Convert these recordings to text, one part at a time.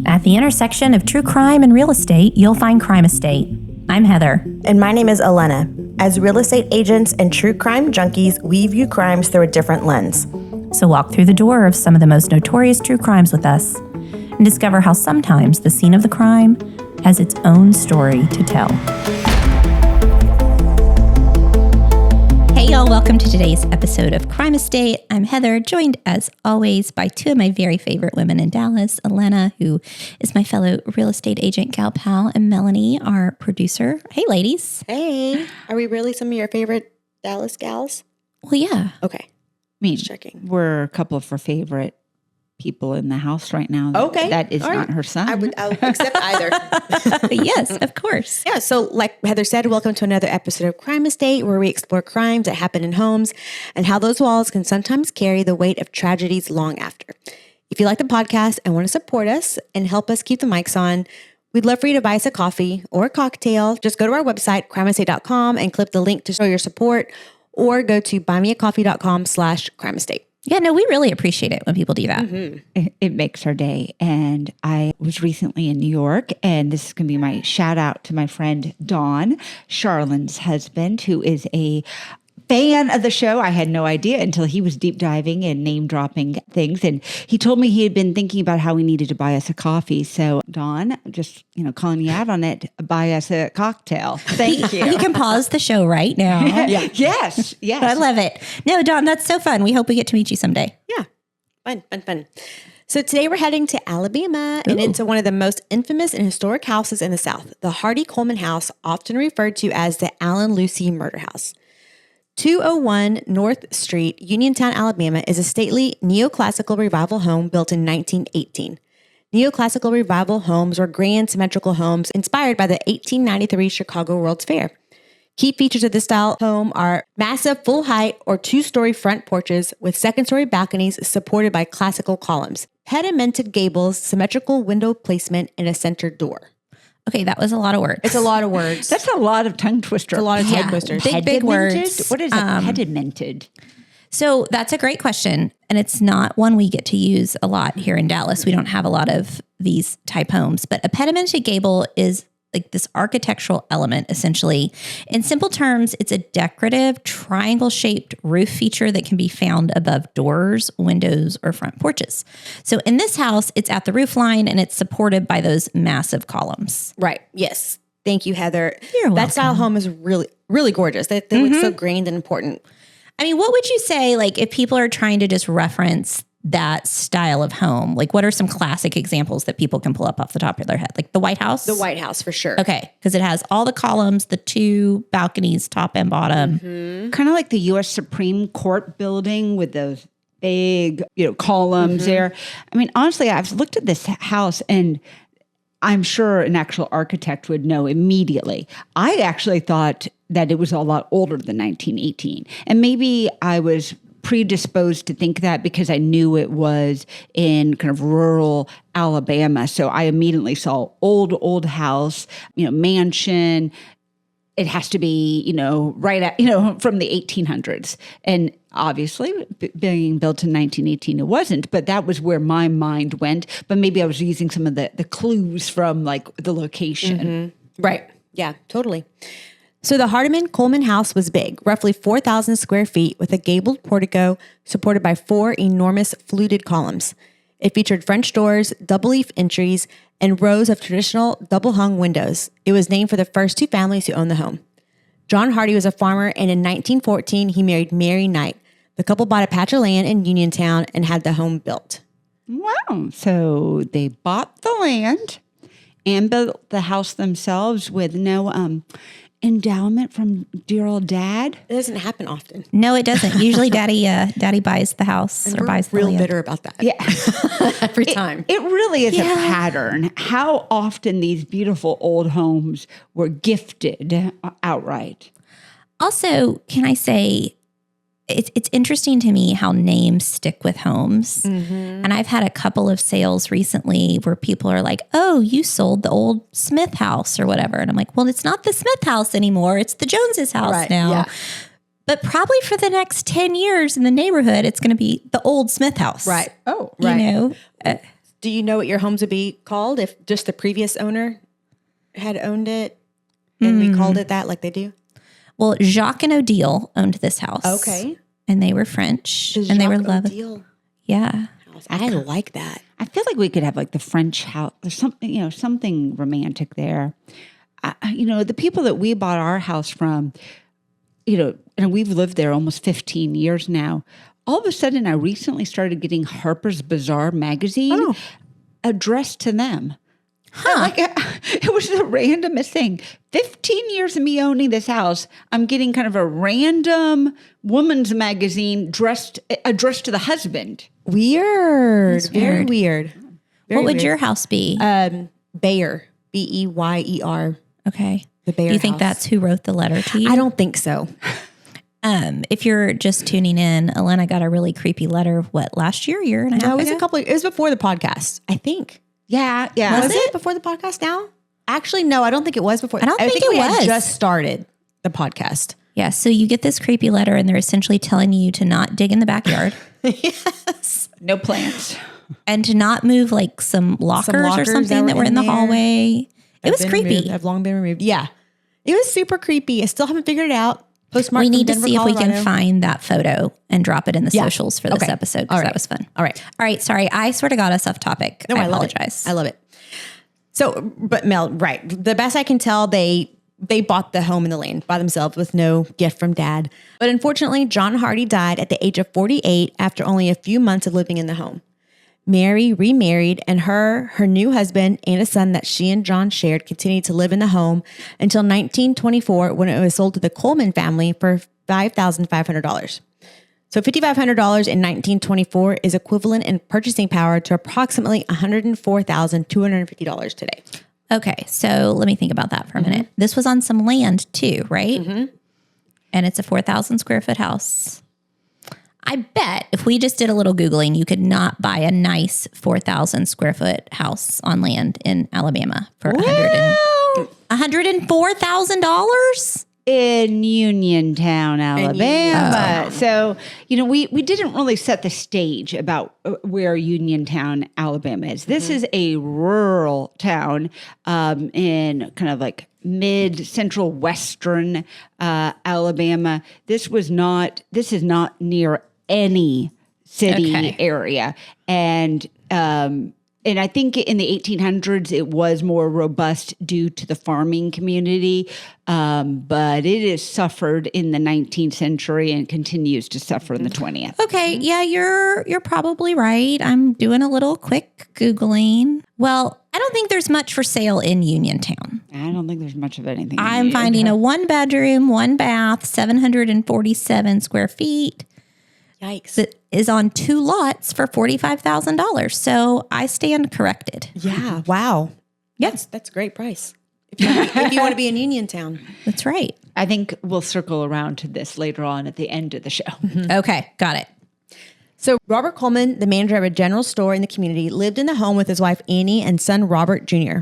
At the intersection of true crime and real estate, you'll find Crime Estate. I'm Heather. And my name is Elena. As real estate agents and true crime junkies, we view crimes through a different lens. So walk through the door of some of the most notorious true crimes with us and discover how sometimes the scene of the crime has its own story to tell. Hey y'all, welcome to today's episode of Crime Estate. I'm Heather, joined as always by two of my very favorite women in Dallas, Elena, who is my fellow real estate agent gal pal, and Melanie, our producer. Hey ladies. Hey, are we really some of your favorite Dallas gals? Well, yeah. Okay. Me Checking. We're a couple of her favorite people in the house right now. Okay. That is All not right. her son. I'll accept either. Yes, of course. Yeah, so like Heather said, welcome to another episode of Crime Estate, where we explore crimes that happen in homes and how those walls can sometimes carry the weight of tragedies long after. If you like the podcast and want to support us and help us keep the mics on, we'd love for you to buy us a coffee or a cocktail. Just go to our website, crimeestate.com, and click the link to show your support, or go to buymeacoffee.com/crimeestate. Yeah, no, we really appreciate it when people do that. Mm-hmm. It makes our day. And I was recently in New York, and this is going to be my shout out to my friend Dawn, Charlene's husband, who is a fan of the show. I had no idea until he was deep diving and name dropping things. And he told me he had been thinking about how we needed to buy us a coffee. So Dawn, just, calling you out on it, buy us a cocktail. Thank you. You can pause the show right now. Yeah. Yes. I love it. No, Dawn, that's so fun. We hope we get to meet you someday. Yeah, fun. So today we're heading to Alabama and into one of the most infamous and historic houses in the South, the Hardie-Coleman House, often referred to as the Allan Lucy murder house. 201 North Street, Uniontown, Alabama, is a stately neoclassical revival home built in 1918. Neoclassical revival homes were grand symmetrical homes inspired by the 1893 Chicago World's Fair. Key features of this style home are massive full-height or two-story front porches with second-story balconies supported by classical columns, pedimented gables, symmetrical window placement, and a center door. Okay, that was a lot of words. It's a lot of words. That's a lot of tongue twister. It's a lot of tongue twisters. Big words. What is a pedimented? So that's a great question. And it's not one we get to use a lot here in Dallas. We don't have a lot of these type homes. But a pedimented gable is like this architectural element, essentially. In simple terms, it's a decorative triangle-shaped roof feature that can be found above doors, windows, or front porches. So in this house, it's at the roof line and it's supported by those massive columns. Right. Yes. Thank you, Heather. You're welcome. That style home is really, really gorgeous. They look so grand and important. I mean, what would you say, like, if people are trying to just reference that style of home? Like, what are some classic examples that people can pull up off the top of their head? Like the White House? The White House, for sure. Okay, because it has all the columns, the two balconies, top and bottom. Mm-hmm. Kind of like the U.S. Supreme Court building with those big, columns there. I mean, honestly, I've looked at this house and I'm sure an actual architect would know immediately. I actually thought that it was a lot older than 1918. And maybe I was predisposed to think that because I knew it was in kind of rural Alabama. So I immediately saw old house, mansion. It has to be, right at, from the 1800s. And obviously being built in 1918, it wasn't, but that was where my mind went. But maybe I was using some of the clues from like the location. Mm-hmm. Right. Yeah, totally. So the Hardie-Coleman House was big, roughly 4,000 square feet with a gabled portico supported by four enormous fluted columns. It featured French doors, double-leaf entries, and rows of traditional double-hung windows. It was named for the first two families who owned the home. John Hardie was a farmer, and in 1914, he married Mary Knight. The couple bought a patch of land in Uniontown and had the home built. Wow. So they bought the land and built the house themselves with no endowment from dear old dad. It doesn't happen often. No, it doesn't. Usually daddy buys the house And or we're buys the real land. bitter about that. Yeah. Every time. It really is a pattern. How often these beautiful old homes were gifted outright. Also, can I say, it's interesting to me how names stick with homes. Mm-hmm. And I've had a couple of sales recently where people are like, oh, you sold the old Smith house or whatever. And I'm like, well, it's not the Smith house anymore. It's the Joneses house now. Yeah. But probably for the next 10 years in the neighborhood, it's going to be the old Smith house. Right. Oh, You know, Do you know what your homes would be called if just the previous owner had owned it and we called it that like they do? well, Jacques and Odile owned this house. Okay. And they were French. And they were lovely. Odile Yeah. house. I like that. I feel like we could have like the French house or something, something romantic there. The people that we bought our house from, and we've lived there almost 15 years now. All of a sudden, I recently started getting Harper's Bazaar magazine addressed to them. Like, it was the randomest thing. 15 years of me owning this house, I'm getting kind of a random woman's magazine addressed to the husband. Weird. Very weird. What would your house be? Bayer. Beyer. Okay. The Bayer Do you think house. that's who wrote the letter to you? I don't think so. If you're just tuning in, Elena got a really creepy letter, last year and a half No, it was ago? it was before the podcast, I think. Yeah. Was it before the podcast now? Actually, no, I don't think it was before. I don't think it we had was. just started the podcast. Yeah, so you get this creepy letter and they're essentially telling you to not dig in the backyard Yes. No plants. and to not move like some lockers or lockers something that were in the there. hallway. It was Been creepy. removed. Have long been removed. Yeah. It was super creepy. I still haven't figured it out. Postmark We from need to Denver, see if we can Colorado. find that photo and drop it in the socials for this Okay. episode All because right. that was fun. All right. All right. Sorry. I sort of got us off topic. No, I love it. apologize. I love it. So, but Mel, right. The best I can tell, they bought the home and the land by themselves with no gift from dad. But unfortunately, John Hardie died at the age of 48 after only a few months of living in the home. Mary remarried, and her new husband and a son that she and John shared continued to live in the home until 1924 when it was sold to the Coleman family for $5,500. So $5,500 in 1924 is equivalent in purchasing power to approximately $104,250 today. Okay. So let me think about that for a minute. This was on some land too, right? And it's a 4,000 square foot house. I bet if we just did a little Googling, you could not buy a nice 4,000 square foot house on land in Alabama for $104,000. In Uniontown, Alabama. So, we didn't really set the stage about where Uniontown, Alabama is. This is a rural town in kind of like mid-central western Alabama. This is not near any city area. And I think in the 1800s, it was more robust due to the farming community, but it has suffered in the 19th century and continues to suffer in the 20th. Okay, yeah, you're probably right. I'm doing a little quick Googling. Well, I don't think there's much for sale in Uniontown. I don't think there's much of anything. I'm finding a 1-bedroom, 1-bath, 747 square feet. Yikes. That is on 2 lots for $45,000. So I stand corrected. Yeah. Wow. Yes, That's a great price. If you want to be in Uniontown. that's right. I think we'll circle around to this later on at the end of the show. Okay, got it. So Robert Coleman, the manager of a general store in the community, lived in the home with his wife Annie and son Robert Jr.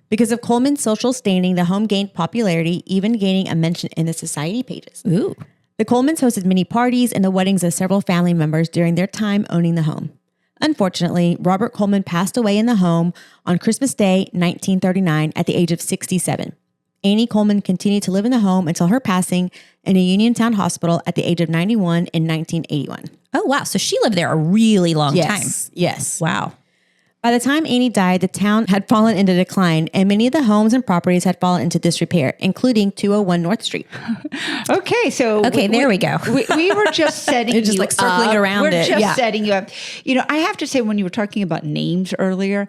Because of Coleman's social standing, the home gained popularity, even gaining a mention in the society pages. Ooh. The Colemans hosted many parties and the weddings of several family members during their time owning the home. Unfortunately, Robert Coleman passed away in the home on Christmas Day, 1939, at the age of 67. Annie Coleman continued to live in the home until her passing in a Uniontown hospital at the age of 91 in 1981. Oh, wow. So she lived there a really long time. Yes. Wow. By the time Annie died, the town had fallen into decline, and many of the homes and properties had fallen into disrepair, including 201 North Street. Okay, so there we go. We were just setting You're just you like circling up. around We're it. just Yeah. setting you up. I have to say, when you were talking about names earlier,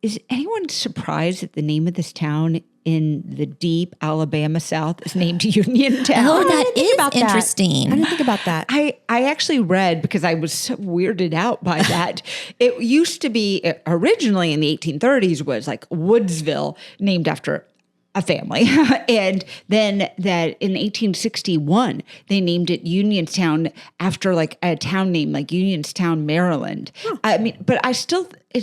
is anyone surprised that the name of this town in the deep Alabama South is named Uniontown? Oh, that is about that. interesting. I didn't think about that. I actually read, because I was so weirded out by that. It used to be originally in the 1830s was like Woodsville, named after a family. And then that in 1861, they named it Uniontown after like a town name like Uniontown, Maryland. I mean, but it's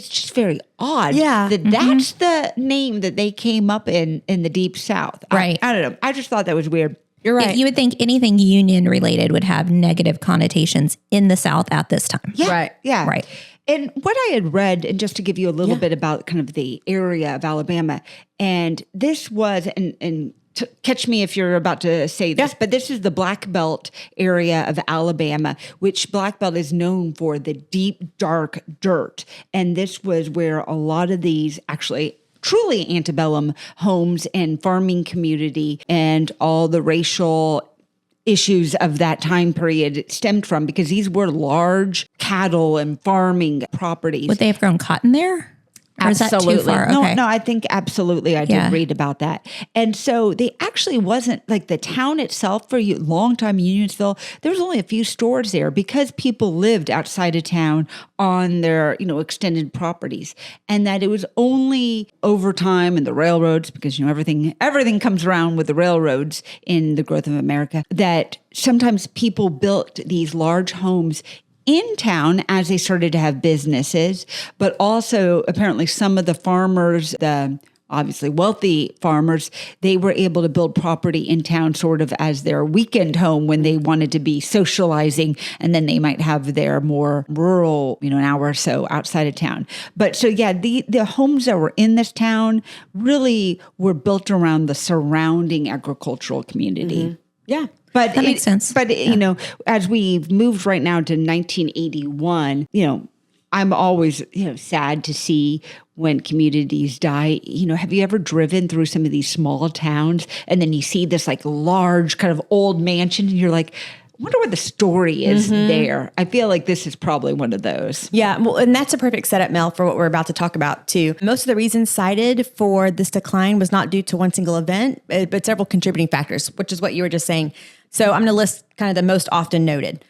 just very odd. Yeah. That that's the name that they came up in the deep South. Right. I don't know. I just thought that was weird. You're right. You would think anything union related would have negative connotations in the South at this time. Yeah. Right. Yeah. Right. And what I had read, and just to give you a little bit about kind of the area of Alabama, and this was, and catch me if you're about to say this, but this is the Black Belt area of Alabama, which Black Belt is known for the deep, dark dirt. And this was where a lot of these actually truly antebellum homes and farming community and all the racial issues of that time period stemmed from, because these were large cattle and farming properties. Would they have grown cotton there? Or is that too far? Okay. No, I think absolutely. I did read about that. And so they actually wasn't like the town itself for a long time, Unionsville. There was only a few stores there because people lived outside of town on their, extended properties. And that it was only over time and the railroads, because, everything comes around with the railroads in the growth of America, that sometimes people built these large homes in town as they started to have businesses, but also apparently some of the farmers, the obviously wealthy farmers, they were able to build property in town sort of as their weekend home when they wanted to be socializing, and then they might have their more rural, an hour or so outside of town. But so the homes that were in this town really were built around the surrounding agricultural community. Mm-hmm. Yeah. But that makes sense. But, as we've moved right now to 1981, I'm always, sad to see when communities die. Have you ever driven through some of these small towns and then you see this like large kind of old mansion and you're like, I wonder what the story is there. I feel like this is probably one of those. Yeah. Well, and that's a perfect setup, Mel, for what we're about to talk about too. Most of the reasons cited for this decline was not due to one single event, but several contributing factors, which is what you were just saying. So I'm going to list kind of the most often noted.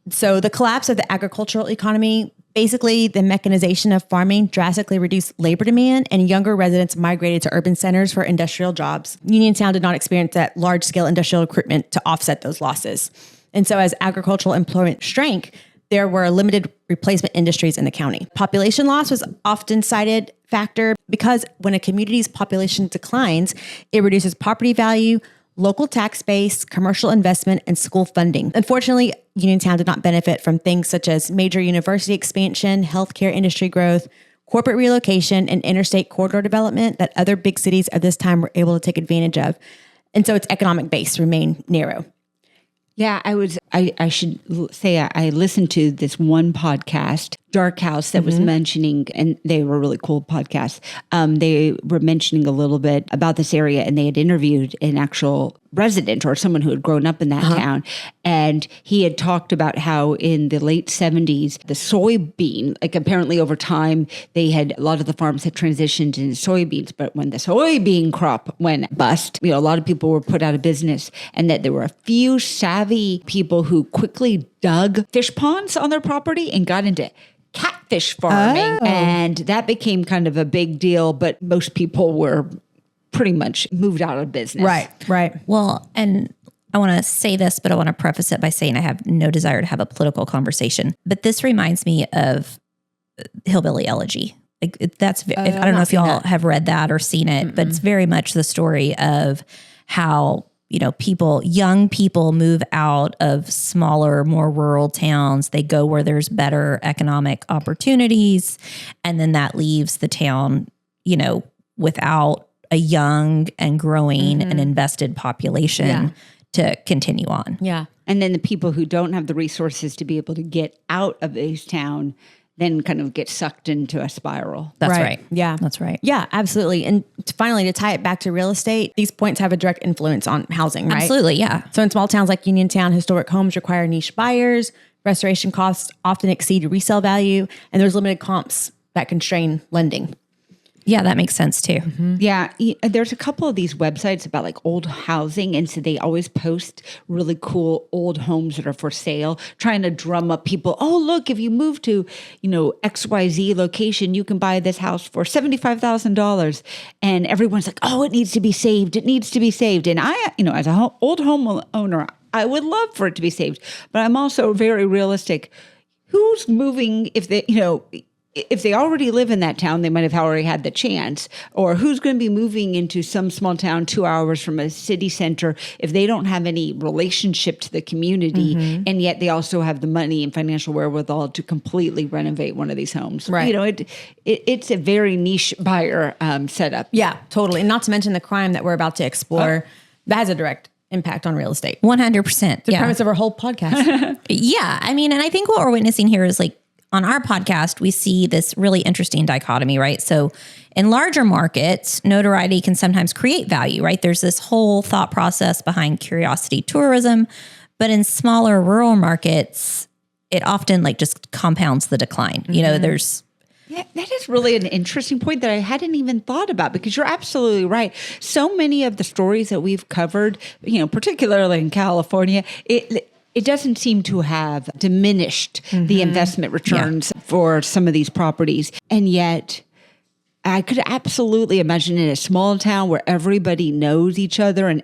So the collapse of the agricultural economy, basically the mechanization of farming drastically reduced labor demand, and younger residents migrated to urban centers for industrial jobs. Uniontown did not experience that large-scale industrial recruitment to offset those losses. And so as agricultural employment shrank, there were limited replacement industries in the county. Population loss was often cited factor because when a community's population declines, it reduces property value, local tax base, commercial investment, and school funding. Unfortunately, Uniontown did not benefit from things such as major university expansion, healthcare industry growth, corporate relocation, and interstate corridor development that other big cities of this time were able to take advantage of. And so its economic base remained narrow. Yeah, I should say I listened to this one podcast, Dark House, that was mentioning, and they were really cool podcasts. They were mentioning a little bit about this area, and they had interviewed an actual resident or someone who had grown up in that town. And he had talked about how in the late 70s, the soybean, like apparently over time, a lot of the farms had transitioned into soybeans. But when the soybean crop went bust, a lot of people were put out of business, and that there were a few savvy people who quickly dug fish ponds on their property and got into catfish farming. And that became kind of a big deal, but most people were pretty much moved out of business. Right. Well, and I want to say this, but I want to preface it by saying I have no desire to have a political conversation. But this reminds me of Hillbilly Elegy. Like that's, I don't know if y'all have read that or seen it, but it's very much the story of how, young people move out of smaller, more rural towns. They go where there's better economic opportunities. And then that leaves the town, without a young and growing and invested population to continue on. Yeah. And then the people who don't have the resources to be able to get out of this town then kind of get sucked into a spiral. That's right. Yeah. That's right. Yeah, absolutely. And finally, to tie it back to real estate, these points have a direct influence on housing, right? Absolutely, yeah. So in small towns like Uniontown, historic homes require niche buyers, restoration costs often exceed resale value, and there's limited comps that constrain lending. Yeah, that makes sense too. Yeah. There's a couple of these websites about like old housing. And so they always post really cool old homes that are for sale, trying to drum up people. Oh, look, if you move to, XYZ location, you can buy this house for $75,000. And everyone's like, oh, it needs to be saved. It needs to be saved. And I, as an old home owner, I would love for it to be saved. But I'm also very realistic. Who's moving if they, if they already live in that town, they might have already had the chance. Or who's going to be moving into some small town 2 hours from a city center if they don't have any relationship to the community, and yet they also have the money and financial wherewithal to completely renovate one of these homes. Right. You know, it's a very niche buyer setup. Yeah, totally. And not to mention the crime that we're about to explore that has a direct impact on real estate. 100%. The premise of our whole podcast. Yeah. I mean, and I think what we're witnessing here is like, on our podcast, we see this really interesting dichotomy, right? So in larger markets, notoriety can sometimes create value, right? There's this whole thought process behind curiosity tourism, but in smaller rural markets, it often like just compounds the decline. You know, there's... Yeah, that is really an interesting point that I hadn't even thought about, because you're absolutely right. So many of the stories that we've covered, you know, particularly in California, it doesn't seem to have diminished the investment returns for some of these properties. And yet I could absolutely imagine in a small town where everybody knows each other and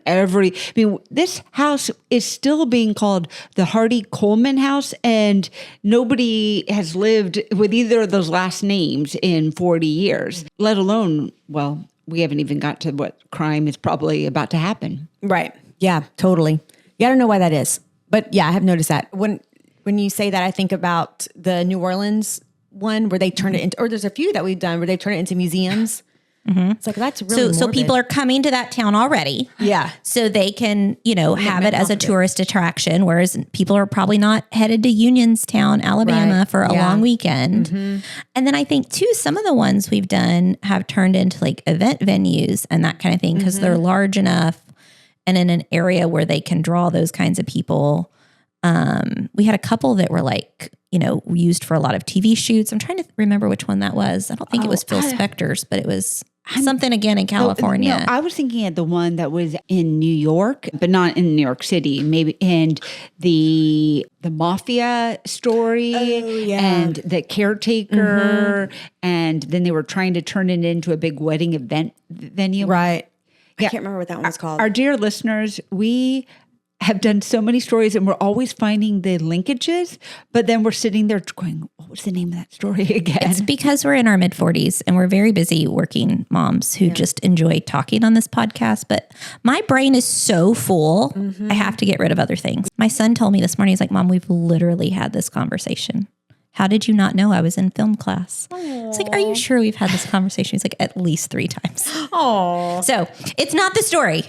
this house is still being called the Hardie-Coleman House, and nobody has lived with either of those last names in 40 years, let alone, well, we haven't even got to what crime is probably about to happen. Right. Yeah, totally. Yeah, I don't know why that is. But yeah, I have noticed that. When you say that, I think about the New Orleans one where they turned it into, or there's a few that we've done where they turn it into museums. It's like, that's really So people are coming to that town already. Yeah. So they can, you know, have it as a tourist attraction, whereas people are probably not headed to Uniontown, Alabama for a long weekend. And then I think too, some of the ones we've done have turned into like event venues and that kind of thing, because they're large enough and in an area where they can draw those kinds of people. We had a couple that were like, you know, used for a lot of TV shoots. I'm trying to remember which one that was. I don't think it was Phil Spector's, but it was something again in California. No, I was thinking of the one that was in New York, but not in New York City, maybe, and the mafia story and the caretaker, and then they were trying to turn it into a big wedding event venue. Right. I can't remember what that one's called. Our dear listeners, we have done so many stories and we're always finding the linkages, but then we're sitting there going, what was the name of that story again? It's because we're in our mid-40s and we're very busy working moms who just enjoy talking on this podcast. But my brain is so full, I have to get rid of other things. My son told me this morning, he's like, Mom, we've literally had this conversation. How did you not know I was in film class? It's like, are you sure we've had this conversation? He's like, at least 3 times. Oh, So it's not the story.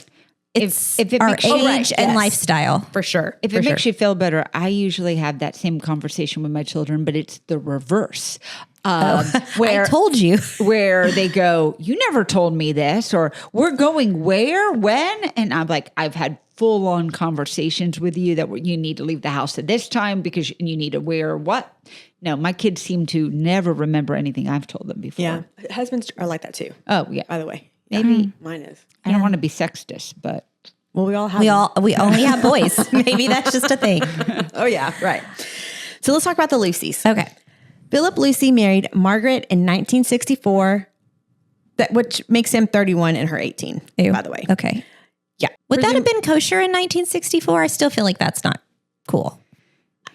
It's if it our makes age and lifestyle. for sure. If it makes you feel better, I usually have that same conversation with my children, but it's the reverse. Where I told you. Where they go, you never told me this, or we're going where, when? And I'm like, I've had full-on conversations with you that you need to leave the house at this time because you need to wear what? No, my kids seem to never remember anything I've told them before. Yeah. Husbands are like that too. Oh, yeah. By the way. Maybe. Mine is. I don't want to be sexist, but. Well, we all have We only have boys. Maybe that's just a thing. Oh, yeah. Right. So let's talk about the Lucys. Okay. Philip Lucy married Margaret in 1964, which makes him 31 and her 18, Ew. by the way. Okay. Yeah. Would that have been kosher in 1964? I still feel like that's not cool.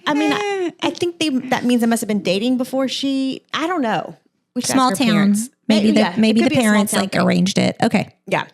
I mean, I think that means they must have been dating before I don't know. We should Small ask her town. parents. Maybe Yeah, maybe it the could be a small parents town like thing. arranged it. Okay. Yeah.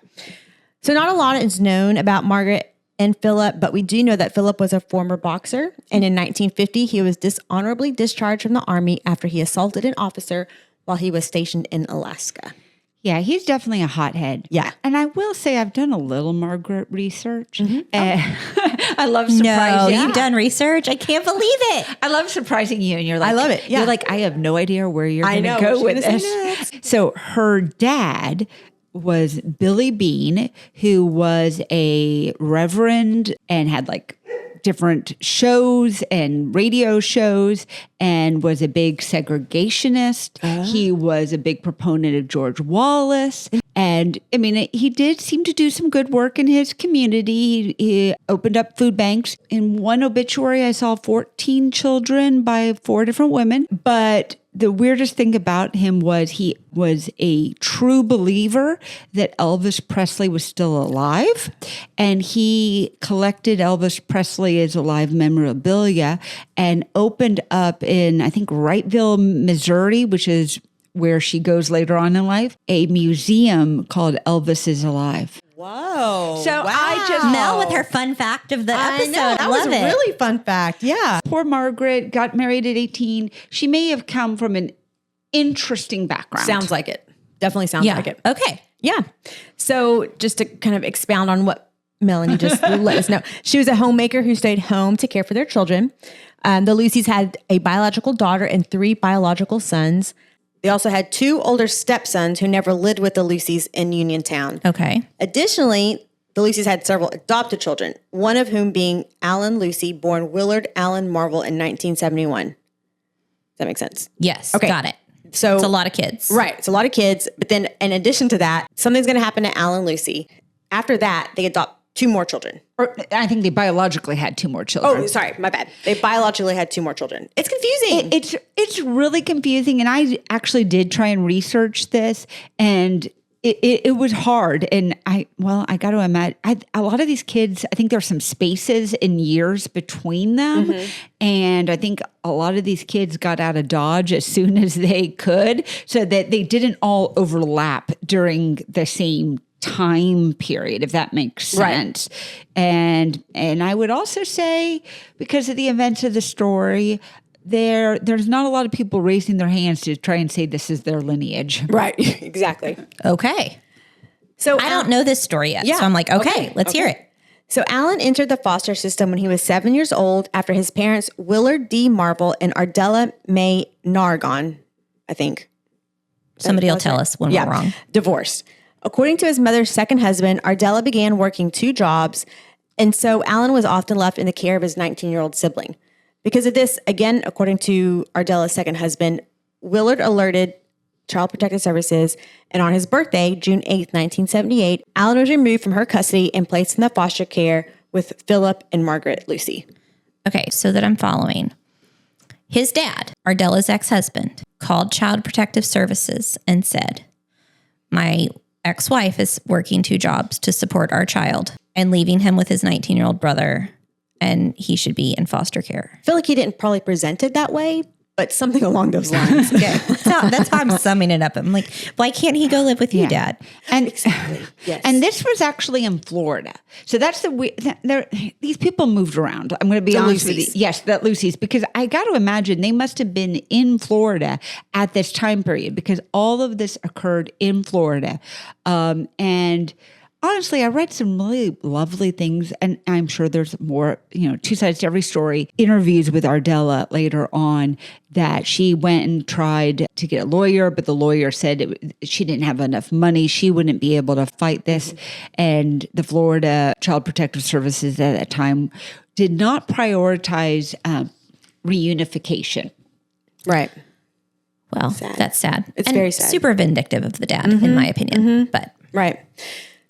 So not a lot is known about Margaret and Philip, but we do know that Philip was a former boxer. And in 1950, he was dishonorably discharged from the army after he assaulted an officer while he was stationed in Alaska. Yeah, he's definitely a hothead. Yeah. And I will say I've done a little Margaret research. I love surprising. No, you've done research? I can't believe it. I love surprising you. And you're like, I love it. Yeah. You're like, I have no idea where you're going to know, go what with you're gonna this. So her dad was Billy Bean, who was a reverend and had like different shows and radio shows and was a big segregationist. He was a big proponent of George Wallace. And I mean, he did seem to do some good work in his community. He opened up food banks. In one obituary, I saw 14 children by 4 different women. But the weirdest thing about him was he was a true believer that Elvis Presley was still alive. And he collected Elvis Presley's alive memorabilia and opened up in, I think, Wrightville, Missouri, which is where she goes later on in life, a museum called Elvis is Alive. Whoa. So I just Mel with her fun fact of the episode. That was a really fun fact. Yeah. Poor Margaret got married at 18. She may have come from an interesting background. Sounds like it. Definitely sounds like it. Okay. Yeah. So just to kind of expound on what Melanie just let us know, she was a homemaker who stayed home to care for their children. The Lucys had a biological daughter and 3 biological sons. They also had 2 older stepsons who never lived with the Lucys in Uniontown. Okay. Additionally, the Lucys had several adopted children, one of whom being Allan Lucy, born Willard Allen Marvel in 1971. Does that make sense? Yes. Okay. Got it. So It's a lot of kids. Right. It's a lot of kids. But then in addition to that, something's going to happen to Allan Lucy. After that, they adopt 2 more children. Or I think they biologically had 2 more children. Oh, sorry. My bad. They biologically had 2 more children. It's confusing. It's really confusing. And I actually did try and research this, and it was hard. And I got to imagine, a lot of these kids, I think there's some spaces in years between them. Mm-hmm. And I think a lot of these kids got out of Dodge as soon as they could, so that they didn't all overlap during the same time period, if that makes sense. Right. And I would also say, because of the events of the story, there's not a lot of people raising their hands to try and say this is their lineage. Right. Exactly. Okay. So I don't know this story yet. So I'm like, okay, let's hear it. So Allan entered the foster system when he was 7 years old after his parents, Willard D. Marvel and Ardella May Nargon, I think. Somebody will tell us when we're wrong. Divorced. According to his mother's second husband, Ardella began working 2 jobs, and so Allan was often left in the care of his 19-year-old sibling. Because of this, again, according to Ardella's second husband, Willard alerted Child Protective Services, and on his birthday, June 8th, 1978, Allan was removed from her custody and placed in the foster care with Philip and Margaret Lucy. Okay, so that I'm following. His dad, Ardella's ex-husband, called Child Protective Services and said, my ex-wife is working 2 jobs to support our child and leaving him with his 19-year-old brother, and he should be in foster care. I feel like he didn't probably present it that way, but something along those lines. Okay. That's how I'm summing it up. I'm like, why can't he go live with you, Dad? And Exactly. Yes. And this was actually in Florida. So that's these people moved around. I'm going to be honest with you. Yes, the Lucy's, because I got to imagine they must have been in Florida at this time period, because all of this occurred in Florida. And honestly, I read some really lovely things, and I'm sure there's more, 2 sides to every story. Interviews with Ardella later on, that she went and tried to get a lawyer, but the lawyer said she didn't have enough money. She wouldn't be able to fight this. And the Florida Child Protective Services at that time did not prioritize reunification. Right. Well, that's sad. It's very sad. Super vindictive of the dad, in my opinion. But Right.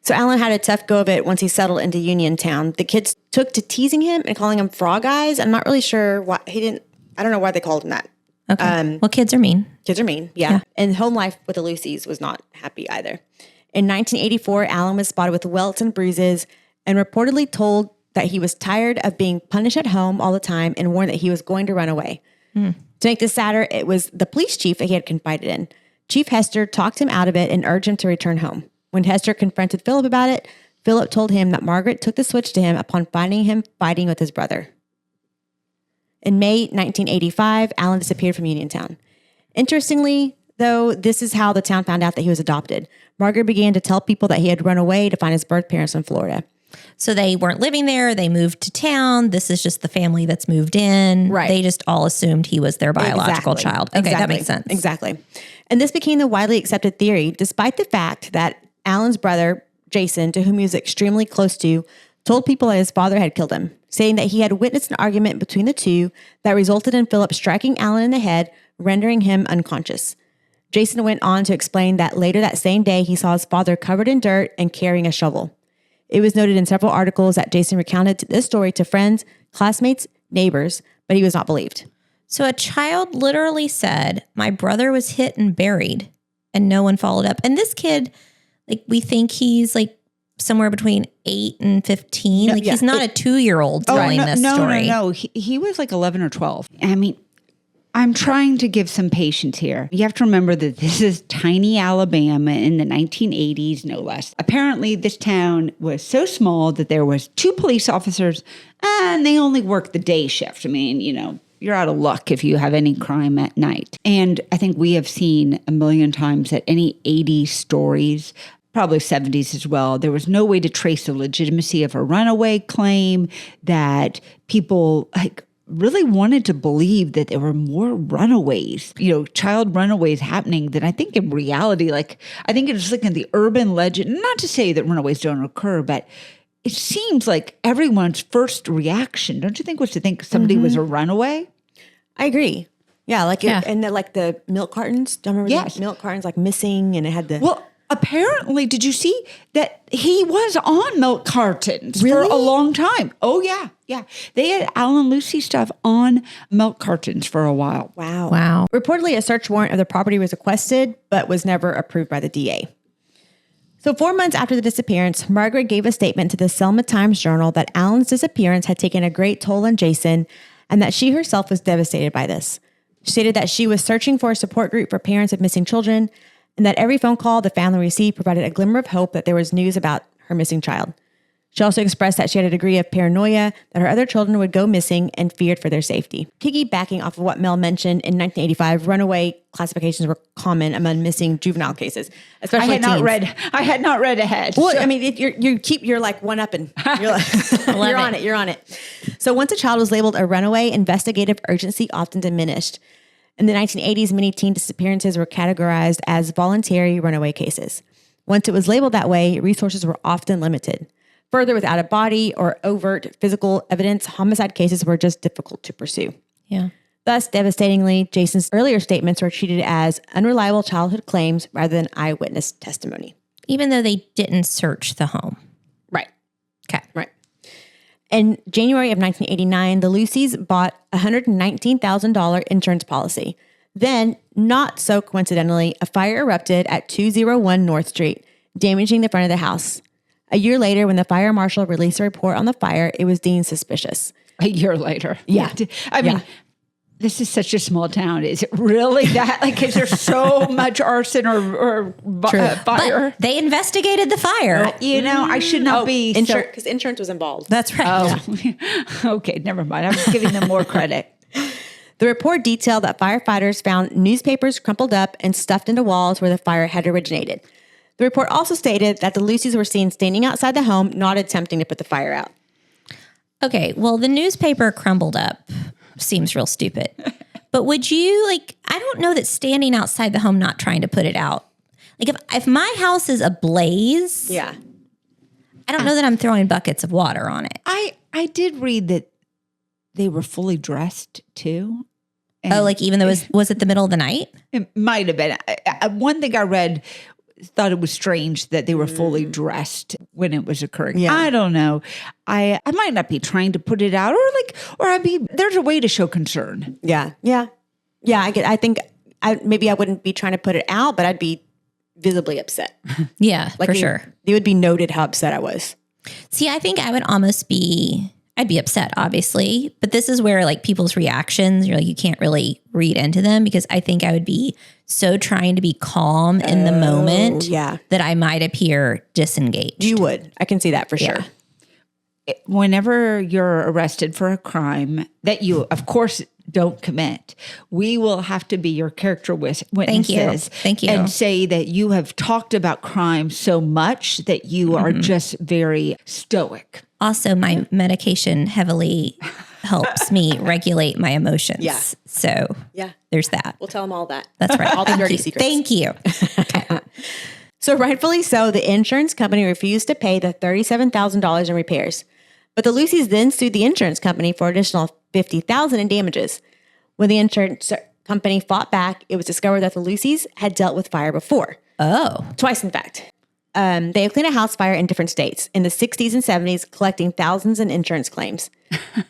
So Allan had a tough go of it once he settled into Uniontown. The kids took to teasing him and calling him Frog Eyes. I'm not really sure why I don't know why they called him that. okay. Well, kids are mean. Kids are mean, yeah. And home life with the Lucys was not happy either. In 1984, Allan was spotted with welts and bruises and reportedly told that he was tired of being punished at home all the time and warned that he was going to run away. To make this sadder, it was the police chief that he had confided in. Chief Hester talked him out of it and urged him to return home. When Hester confronted Philip about it, Philip told him that Margaret took the switch to him upon finding him fighting with his brother. In May 1985, Allan disappeared from Uniontown. Interestingly, though, this is how the town found out that he was adopted. Margaret began to tell people that he had run away to find his birth parents in Florida. So they weren't living there. They moved to town. This is just the family that's moved in. Right. They just all assumed he was their biological child. Okay, that makes sense. Exactly. And this became the widely accepted theory, despite the fact that Allan's brother, Jason, to whom he was extremely close to, told people that his father had killed him, saying that he had witnessed an argument between the two that resulted in Philip striking Allan in the head, rendering him unconscious. Jason went on to explain that later that same day, he saw his father covered in dirt and carrying a shovel. It was noted in several articles that Jason recounted this story to friends, classmates, neighbors, but he was not believed. So a child literally said, my brother was hit and buried, and no one followed up. And this kid, like, we think he's like somewhere between 8 and 15. No, like, yeah, he's not a 2-year-old telling this story. No. He was like 11 or 12. I mean, I'm trying to give some patience here. You have to remember that this is tiny Alabama in the 1980s, no less. Apparently, this town was so small that there was 2 police officers, and they only worked the day shift. I mean, you're out of luck if you have any crime at night. And I think we have seen a million times that any 80s stories, probably 70s as well, there was no way to trace the legitimacy of a runaway claim, that people really wanted to believe that there were more runaways, child runaways happening than I think in reality. Like, I think it's like in the urban legend, not to say that runaways don't occur, but it seems like everyone's first reaction, don't you think, was to think somebody was a runaway? I agree. Yeah, and the milk cartons. Do you remember the milk cartons missing, and it had the... Well, apparently, did you see that he was on milk cartons for a long time? Oh, yeah. Yeah. They had Allan Lucy stuff on milk cartons for a while. Wow. Reportedly, a search warrant of the property was requested, but was never approved by the DA. So 4 months after the disappearance, Margaret gave a statement to the Selma Times-Journal that Allan's disappearance had taken a great toll on Jason, and that she herself was devastated by this. She stated that she was searching for a support group for parents of missing children, and that every phone call the family received provided a glimmer of hope that there was news about her missing child. She also expressed that she had a degree of paranoia that her other children would go missing and feared for their safety. Piggybacking off of what Mel mentioned, in 1985, runaway classifications were common among missing juvenile cases, especially teens. I had not read ahead. Well, I mean, you're like one up and you're on it. So once a child was labeled a runaway, investigative urgency often diminished. In the 1980s, many teen disappearances were categorized as voluntary runaway cases. Once it was labeled that way, resources were often limited. Further, without a body or overt physical evidence, homicide cases were just difficult to pursue. Yeah. Thus, devastatingly, Jason's earlier statements were treated as unreliable childhood claims rather than eyewitness testimony. Even though they didn't search the home. Right. Okay. Right. In January of 1989, the Lucys bought a $119,000 insurance policy. Then, not so coincidentally, a fire erupted at 201 North Street, damaging the front of the house. A year later, when the fire marshal released a report on the fire, it was deemed suspicious. A year later. Yeah. I mean, this is such a small town. Is it really that? Is there so much arson or fire? But they investigated the fire. I should not be. Because insurance was involved. That's right. Oh, okay. Never mind. I'm giving them more credit. The report detailed that firefighters found newspapers crumpled up and stuffed into walls where the fire had originated. The report also stated that the Lucys were seen standing outside the home, not attempting to put the fire out. Okay, well, the newspaper crumbled up seems real stupid. But would you, I don't know that standing outside the home not trying to put it out. If my house is ablaze, yeah, I don't know that I'm throwing buckets of water on it. I did read that they were fully dressed too. Even though was it the middle of the night? It might have been. One thing I read thought it was strange that they were fully dressed when it was occurring. Yeah. I don't know. I might not be trying to put it out, or there's a way to show concern. Yeah. I think maybe I wouldn't be trying to put it out, but I'd be visibly upset. Yeah, for sure. It would be noted how upset I was. See, I think I would almost I'd be upset, obviously, but this is where people's reactions, you can't really read into them, because I think I would be so trying to be calm in the moment that I might appear disengaged. You would. I can see that for sure. Whenever you're arrested for a crime that you, of course, don't commit, we will have to be your character witnesses. Thank you. And say that you have talked about crime so much that you are just very stoic. Also, my medication heavily helps me regulate my emotions. Yeah. So there's that. We'll tell them all that. That's right. All the dirty secrets. Thank you. Okay. So rightfully so, the insurance company refused to pay the $37,000 in repairs. But the Lucys then sued the insurance company for additional $50,000 in damages. When the insurance company fought back, it was discovered that the Lucys had dealt with fire before. Oh. Twice, in fact. They have cleaned a house fire in different states in the 60s and 70s, collecting thousands in insurance claims.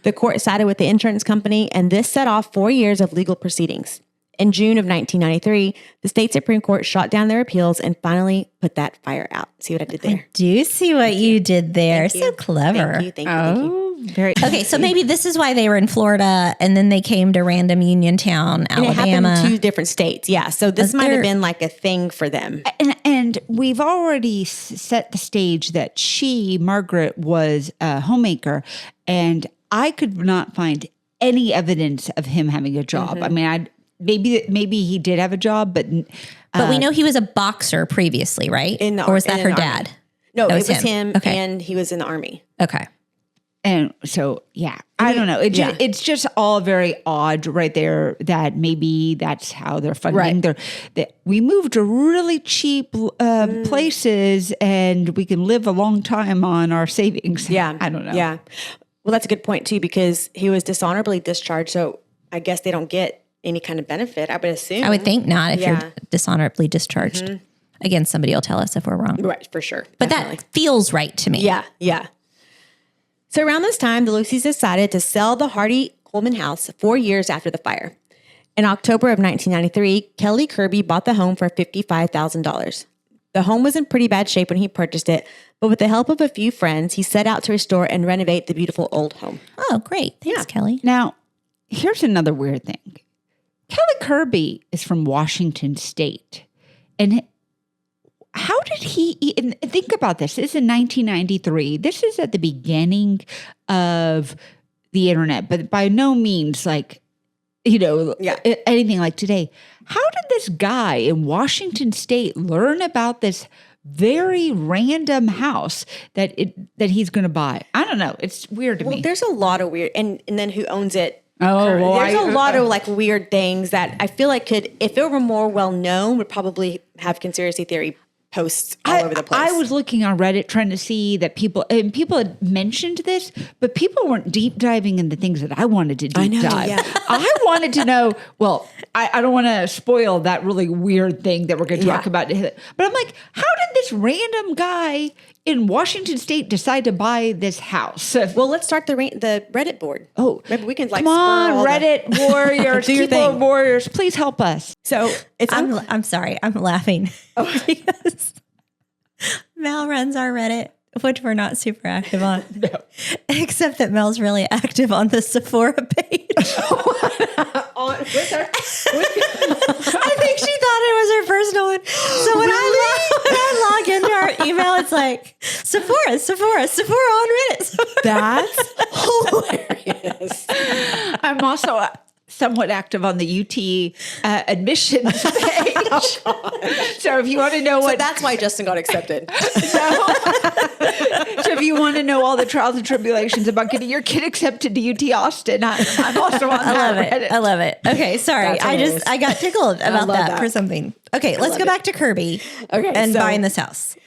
The court sided with the insurance company, and this set off 4 years of legal proceedings. In June of 1993, the state Supreme Court shot down their appeals and finally put that fire out. See what I did there? I do see what you did there. So clever. Thank you. Very Okay, so maybe this is why they were in Florida and then they came to random Uniontown, And it Alabama. happened in 2 different states. Yeah. So this might have been like a thing for them. And we've already set the stage that Margaret, was a homemaker, and I could not find any evidence of him having a job. I mean, maybe he did have a job, but we know he was a boxer previously, right? Or was that her dad? No, That it was him Okay. and he was in the Army. Okay. And so, I don't know. It's just all very odd right there that maybe that's how they're funding. We moved to really cheap places and we can live a long time on our savings. Yeah. I don't know. Yeah. Well, that's a good point too, because he was dishonorably discharged. So I guess they don't get any kind of benefit, I would assume. I would think not if you're dishonorably discharged. Again, somebody will tell us if we're wrong. Right, for sure. But Definitely. that feels right to me. Yeah. So around this time, the Lucys decided to sell the Hardie-Coleman House 4 years after the fire. In October of 1993, Kelly Kirby bought the home for $55,000. The home was in pretty bad shape when he purchased it, but with the help of a few friends, he set out to restore and renovate the beautiful old home. Oh, great. Thanks, Kelly. Now, here's another weird thing. Kelly Kirby is from Washington State. And how did he, and think about this. This is in 1993. This is at the beginning of the internet, but by no means like, anything like today. How did this guy in Washington State learn about this very random house that he's going to buy? I don't know. It's weird to me. There's a lot of weird, and then who owns it? Oh, there's a lot of like weird things that I feel like if it were more well known, would probably have conspiracy theory posts all over the place. I was looking on Reddit trying to see that people had mentioned this, but people weren't deep diving into things that I wanted to deep dive. Yeah. I wanted to know, well, I don't want to spoil that really weird thing that we're going to talk about. But I'm like, how did this random guy in Washington State decide to buy this house? Well, let's start the Reddit board. Oh, maybe we can come on, Reddit warriors, keyboard warriors, please help us. So I'm sorry, I'm laughing because Mel runs our Reddit, which we're not super active on. No. Except that Mel's really active on the Sephora page. I think she thought it was her personal one. So when I log into our email, it's like Sephora on Reddit. That's hilarious. I'm also somewhat active on the UT admissions page. So if you want to know So that's why Justin got accepted. So if you want to know all the trials and tribulations about getting your kid accepted to UT Austin, I'm also on that Reddit. I love it. Okay, sorry. I got tickled about that for something. Okay, let's go back to Kirby and buying this house.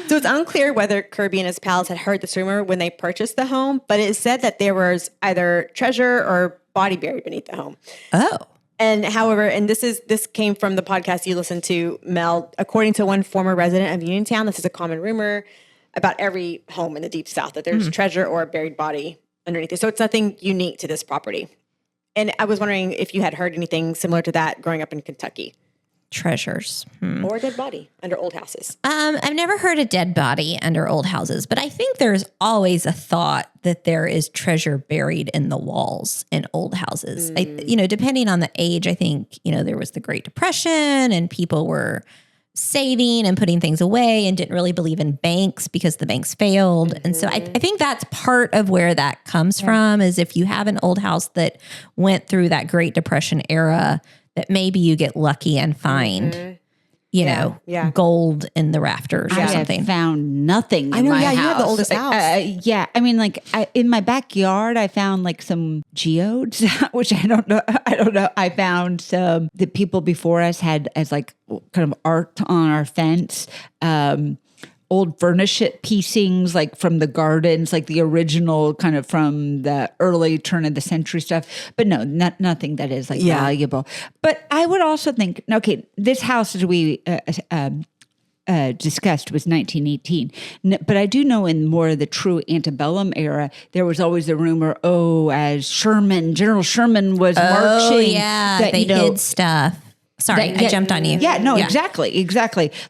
So it's unclear whether Kirby and his pals had heard this rumor when they purchased the home, but it is said that there was either treasure or body buried beneath the home. Oh. And however, and this came from the podcast you listened to, Mel, according to one former resident of Uniontown, this is a common rumor about every home in the Deep South, that there's treasure or a buried body underneath it. So it's nothing unique to this property. And I was wondering if you had heard anything similar to that growing up in Kentucky. Treasures. Or a dead body under old houses. I've never heard a dead body under old houses, but I think there's always a thought that there is treasure buried in the walls in old houses. Depending on the age, I think, there was the Great Depression and people were saving and putting things away and didn't really believe in banks because the banks failed. And so I think that's part of where that comes from, is if you have an old house that went through that Great Depression era, that maybe you get lucky and find, gold in the rafters or something. I found nothing in my house. You have the oldest house. I mean, in my backyard, I found like some geodes, which I don't know. I found some that people before us had as like kind of art on our fence. Old furniture piecings, like from the gardens, like the original kind of from the early turn of the century stuff. But no, nothing that is like valuable. But I would also think, okay, this house, as we discussed was 1918. But I do know in more of the true antebellum era, there was always the rumor, as General Sherman was marching. Yeah, that, they hid stuff. Sorry, I jumped on you. Yeah, no, exactly.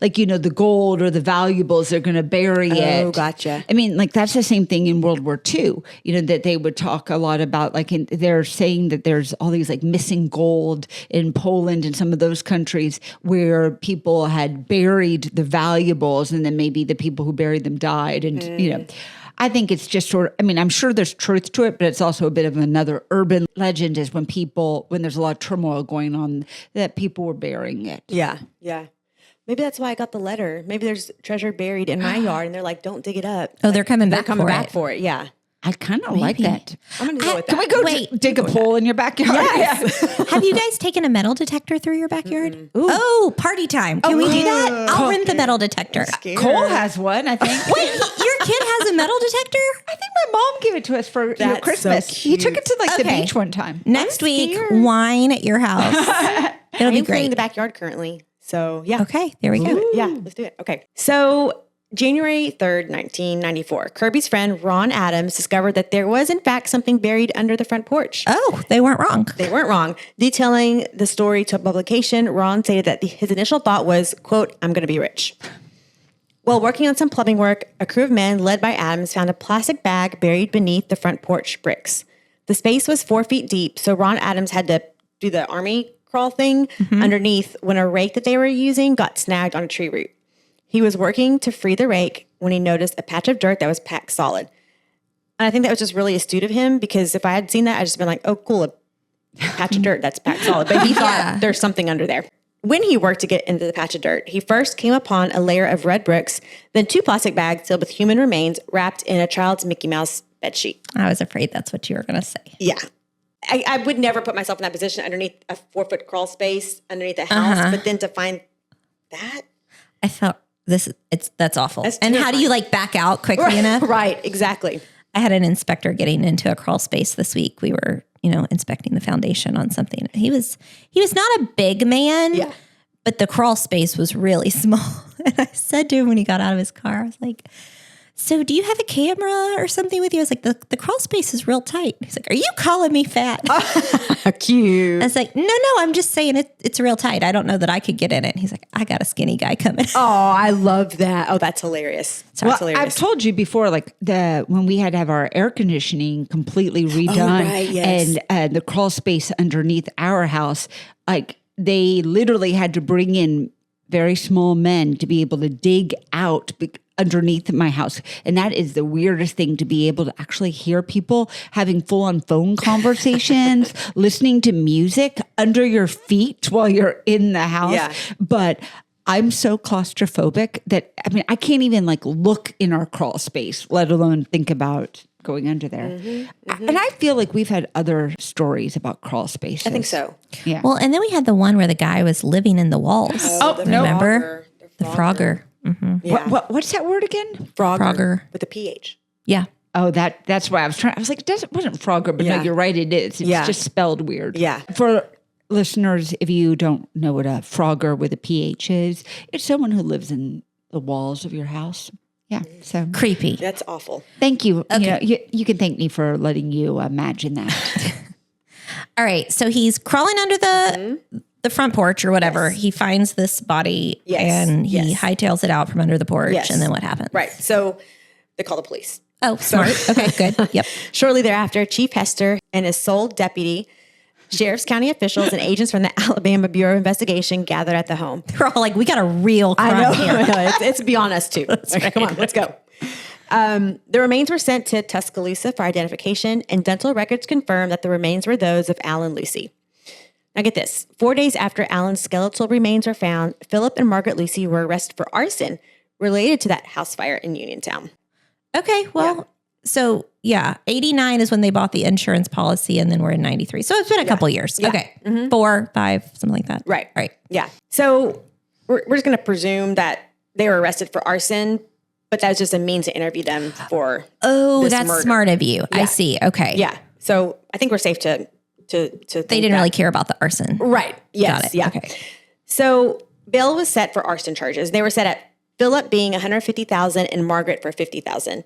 Like, the gold or the valuables, they're going to bury it. Oh, gotcha. I mean, like, that's the same thing in World War II, that they would talk a lot about, like, they're saying that there's all these, like, missing gold in Poland and some of those countries where people had buried the valuables and then maybe the people who buried them died. And, I think it's just I'm sure there's truth to it, but it's also a bit of another urban legend is when there's a lot of turmoil going on, that people were burying it. Yeah. Yeah. Maybe that's why I got the letter. Maybe there's treasure buried in my yard and they're like, don't dig it up. Oh, they're coming back for it. Yeah. I kind of like that. I'm going to go with that. Can we go dig a hole in your backyard? Yes. Have you guys taken a metal detector through your backyard? Oh, party time. Can we do that? I'll rent the metal detector. Cole has one, I think. Wait, your kid has a metal detector? I think my mom gave it to us for Christmas. So He took it to the Okay. beach one time. Next week, wine at your house. It'll be I'm cleaning great. the backyard currently. So yeah. Okay, there we go. Yeah, let's do it. Okay. So January 3rd, 1994, Kirby's friend Ron Adams discovered that there was in fact something buried under the front porch. Oh, they weren't wrong. They weren't wrong. Detailing the story to a publication, Ron stated that his initial thought was, quote, I'm going to be rich. While working on some plumbing work, a crew of men led by Adams found a plastic bag buried beneath the front porch bricks. The space was 4 feet deep, so Ron Adams had to do the army crawl thing underneath when a rake that they were using got snagged on a tree root. He was working to free the rake when he noticed a patch of dirt that was packed solid. And I think that was just really astute of him, because if I had seen that, I'd just been like, oh, cool, a patch of dirt that's packed solid. But he thought there's something under there. When he worked to get into the patch of dirt, he first came upon a layer of red bricks, then 2 plastic bags filled with human remains wrapped in a child's Mickey Mouse bedsheet. I was afraid that's what you were going to say. Yeah. I would never put myself in that position underneath a 4-foot crawl space underneath a house, but then to find that. I felt that's awful. That's and how do you back out quickly enough? Right, exactly. I had an inspector getting into a crawl space this week. We were, inspecting the foundation on something. He was not a big man, but the crawl space was really small. And I said to him when he got out of his car, I was like, so do you have a camera or something with you? I was like, the crawl space is real tight. He's like, are you calling me fat? Cute. I was like, no, I'm just saying it's real tight. I don't know that I could get in it. He's like, I got a skinny guy coming. Oh, I love that. Oh, that's hilarious. Well, I've told you before, when we had to have our air conditioning completely redone, and the crawl space underneath our house, they literally had to bring in very small men to be able to dig out underneath my house. And that is the weirdest thing, to be able to actually hear people having full-on phone conversations, listening to music under your feet while you're in the house. Yeah. But I'm so claustrophobic that, I can't even look in our crawl space, let alone think about going under there. And I feel like we've had other stories about crawl spaces. I think so. Yeah. Well, and then we had the one where the guy was living in the walls. Remember? The Frogger. Mm-hmm. Yeah. What's that word again? Frogger. With a PH. Yeah. Oh, that's why I was like, it wasn't Frogger, but no, you're right, it is. It's just spelled weird. Yeah. For listeners, if you don't know what a Frogger with a PH is, it's someone who lives in the walls of your house. Yeah. So creepy. That's awful. Thank you. Okay. You can thank me for letting you imagine that. All right. So he's crawling under the front porch or whatever. He finds this body and he hightails it out from under the porch. And then what happens? Right. So they call the police. Oh, smart. Okay, good. Yep. Shortly thereafter, Chief Hester and his sole deputy, sheriff's county officials, and agents from the Alabama Bureau of Investigation gathered at the home. They're all like, we got a real crime here. I know. It's beyond us too. Okay, come on, let's go. The remains were sent to Tuscaloosa for identification, and dental records confirmed that the remains were those of Allan Lucy. Now get this. 4 days after Allan's skeletal remains were found, Philip and Margaret Lucy were arrested for arson related to that house fire in Uniontown. Okay, well, so 89 is when they bought the insurance policy, and then we're in 93. So it's been a couple years. Yeah. Okay, 4, 5, something like that. Right. Right. Yeah. So we're just going to presume that they were arrested for arson, but that was just a means to interview them for this that's murder. smart of you. I see. Okay. Yeah. So I think we're safe to think They didn't really care about the arson. Right. Yes. Got it. Yeah. Okay. So bail was set for arson charges. They were set at Philip being $150,000 and Margaret for $50,000.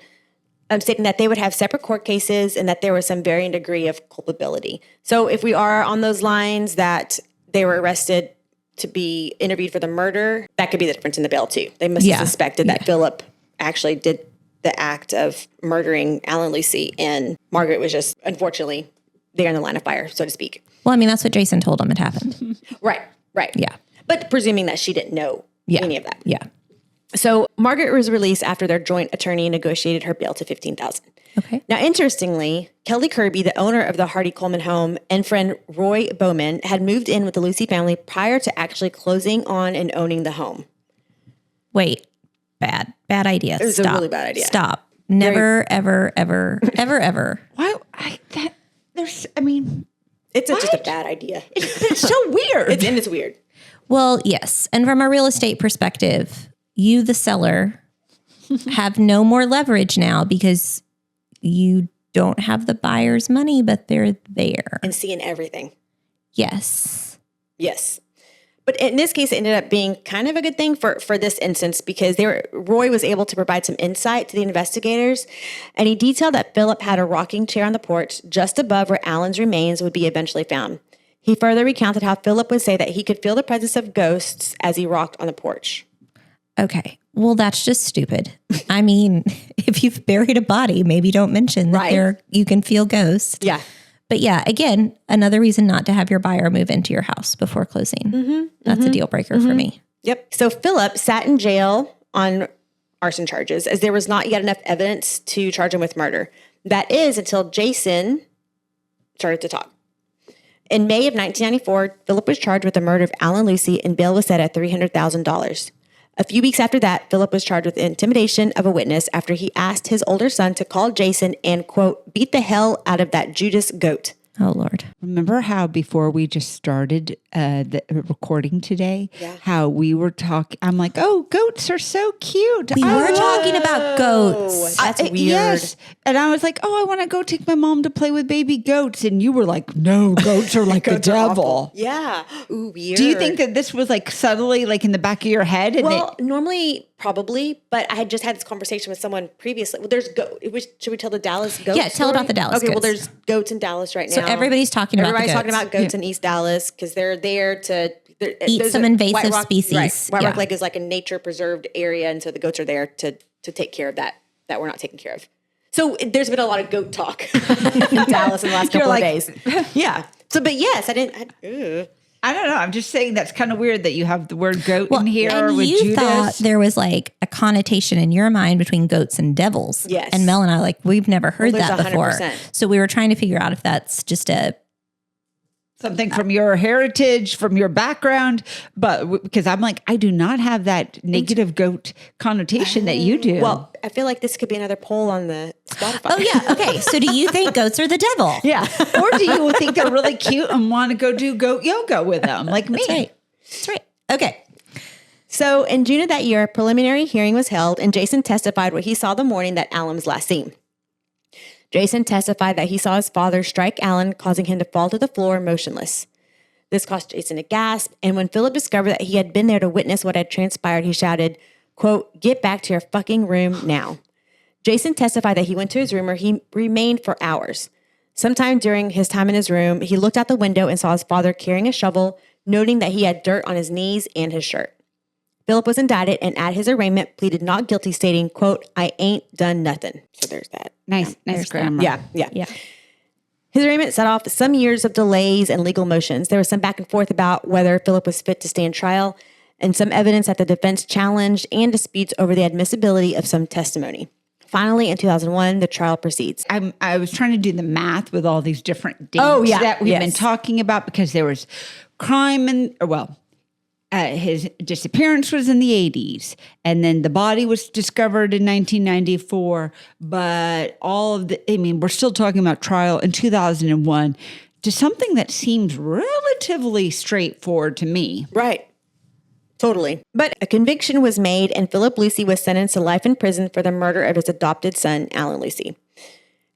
Stating that they would have separate court cases and that there was some varying degree of culpability. So if we are on those lines that they were arrested to be interviewed for the murder, that could be the difference in the bail too. They must have suspected that Philip actually did the act of murdering Allan Lucy, and Margaret was just, unfortunately, there in the line of fire, so to speak. Well, I mean, that's what Jason told him had happened. Right. Yeah. But presuming that she didn't know any of that. Yeah. So Margaret was released after their joint attorney negotiated her bail to $15,000. Okay. Now, interestingly, Kelly Kirby, the owner of the Hardie-Coleman home, and friend Roy Bowman had moved in with the Lucy family prior to actually closing on and owning the home. Wait. Bad idea. It was a really bad idea. Stop. Never, ever, ever, ever, ever. Why? It's just a bad idea. It's so weird. It's weird. Well, yes. And from a real estate perspective, you, the seller, have no more leverage now because you don't have the buyer's money, but they're there. And seeing everything. Yes. Yes. But in this case, it ended up being kind of a good thing for this instance because Roy was able to provide some insight to the investigators. And he detailed that Philip had a rocking chair on the porch just above where Allan's remains would be eventually found. He further recounted how Philip would say that he could feel the presence of ghosts as he rocked on the porch. Okay. Well, that's just stupid. I mean, if you've buried a body, maybe don't mention that you can feel ghosts. Yeah. But yeah, again, another reason not to have your buyer move into your house before closing. That's a deal breaker for me. Yep. So Philip sat in jail on arson charges as there was not yet enough evidence to charge him with murder. That is until Jason started to talk. In May of 1994, Philip was charged with the murder of Allan Lucy and bail was set at $300,000. A few weeks after that, Philip was charged with intimidation of a witness after he asked his older son to call Jason and, quote, beat the hell out of that Judas goat. Oh, Lord. Remember how before we just started the recording today, how we were talking, I'm like, oh, goats are so cute. We were talking about goats. That's weird. Yes. And I was like, oh, I want to go take my mom to play with baby goats. And you were like, no, goats are like the devil. Yeah. Ooh, weird. Do you think that this was like subtly like in the back of your head? And well, normally probably, but I had just had this conversation with someone previously. Well, should we tell the Dallas goats? Yeah, tell about the Dallas goats. Okay, well, goats. there's goats in Dallas right now. So everybody's talking about goats in East Dallas because they're there to eat some invasive species. Right. White Rock Lake is like a nature preserved area, and so the goats are there to take care of that we're not taking care of. So there's been a lot of goat talk in Dallas in the last couple of days. Yeah. So, but yes, I don't know. I'm just saying that's kind of weird that you have the word goat in here and with you Judas. Thought there was like a connotation in your mind between goats and devils. Yes. And Mel and I, we've never heard that before. 100%. So we were trying to figure out if that's just something from your heritage, from your background, but because I'm like, I do not have that negative goat connotation that you do. Well, I feel like this could be another poll on the Spotify. Oh yeah, okay. So do you think goats are the devil? Yeah. Or do you think they're really cute and want to go do goat yoga with them, like me? That's right. Okay. So in June of that year, a preliminary hearing was held, and Jason testified what he saw the morning that Allan was last seen. Jason testified that he saw his father strike Allan, causing him to fall to the floor motionless. This caused Jason to gasp, and when Philip discovered that he had been there to witness what had transpired, he shouted, quote, get back to your fucking room now. Jason testified that he went to his room where he remained for hours. Sometime during his time in his room, he looked out the window and saw his father carrying a shovel, noting that he had dirt on his knees and his shirt. Philip was indicted and at his arraignment pleaded not guilty, stating, quote, I ain't done nothing. So there's that. Nice grammar. Yeah. His arraignment set off some years of delays and legal motions. There was some back and forth about whether Philip was fit to stand trial and some evidence that the defense challenged and disputes over the admissibility of some testimony. Finally, in 2001, the trial proceeds. I was trying to do the math with all these different dates that we've been talking about because there was crime and, his disappearance was in the 80s, and then the body was discovered in 1994. But we're still talking about trial in 2001 to something that seems relatively straightforward to me. Right. Totally. But a conviction was made, and Philip Lucy was sentenced to life in prison for the murder of his adopted son, Allan Lucy.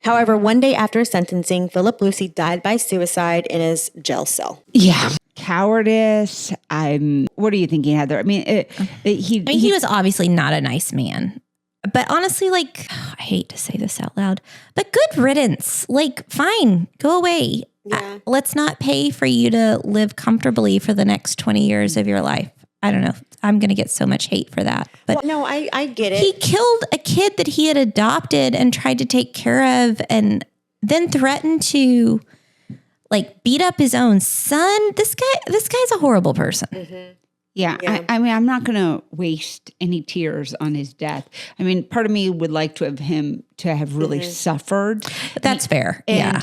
However, one day after his sentencing, Philip Lucy died by suicide in his jail cell. Yeah. cowardice. What are you thinking, Heather? I mean, he was obviously not a nice man. But honestly, like, I hate to say this out loud, but good riddance. Like, fine, go away. Yeah. Let's not pay for you to live comfortably for the next 20 years of your life. I don't know. I'm going to get so much hate for that. But no, I get it. He killed a kid that he had adopted and tried to take care of, and then threatened to like beat up his own son. This guy's a horrible person. Mm-hmm. Yeah. I mean, I'm not going to waste any tears on his death. I mean, part of me would like to have him to have really suffered. But that's fair. Yeah.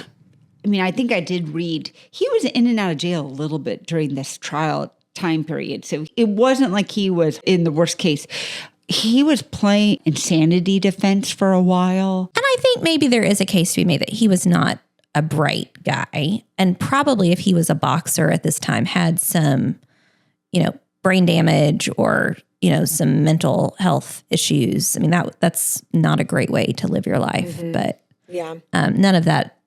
I mean, I think I did read, he was in and out of jail a little bit during this trial time period. So it wasn't like he was in the worst case. He was playing insanity defense for a while. And I think maybe there is a case to be made that he was not a bright guy. And probably if he was a boxer at this time, had some, brain damage or, some mental health issues. I mean, that's not a great way to live your life. But none of that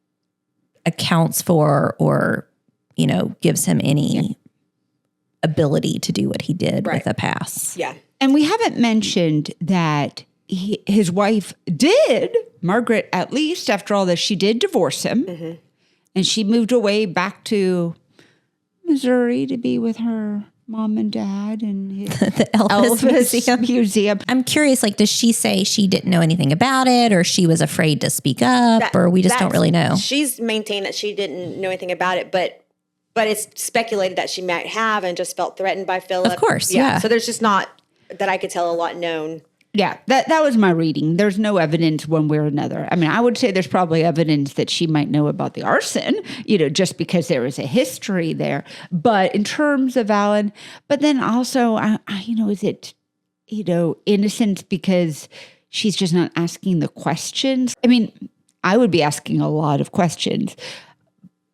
accounts for or, gives him any ability to do what he did with a pass. Yeah. And we haven't mentioned that his wife did, Margaret, at least after all this, she did divorce him. And she moved away back to Missouri to be with her mom and dad and his the Elvis Museum. I'm curious, like, does she say she didn't know anything about it, or she was afraid to speak up, or we just don't really know? She's maintained that she didn't know anything about it, but it's speculated that she might have and just felt threatened by Philip. Of course, yeah. So there's just not, that I could tell, a lot known. Yeah, that was my reading. There's no evidence one way or another. I mean, I would say there's probably evidence that she might know about the arson, just because there was a history there. But in terms of Allan, but then also, is it, innocence because she's just not asking the questions? I mean, I would be asking a lot of questions,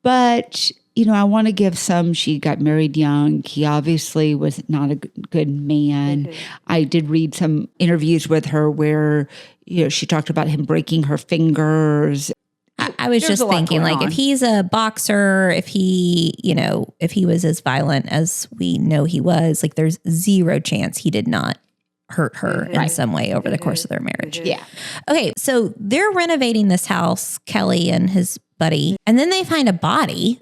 but I want to give some. She got married young. He obviously was not a good man. I did read some interviews with her where, she talked about him breaking her fingers. I was just thinking, like, if he's a boxer, if he was as violent as we know he was, like, there's zero chance he did not hurt her in some way over the course of their marriage. Yeah. Okay, so they're renovating this house, Kelly and his buddy, and then they find a body.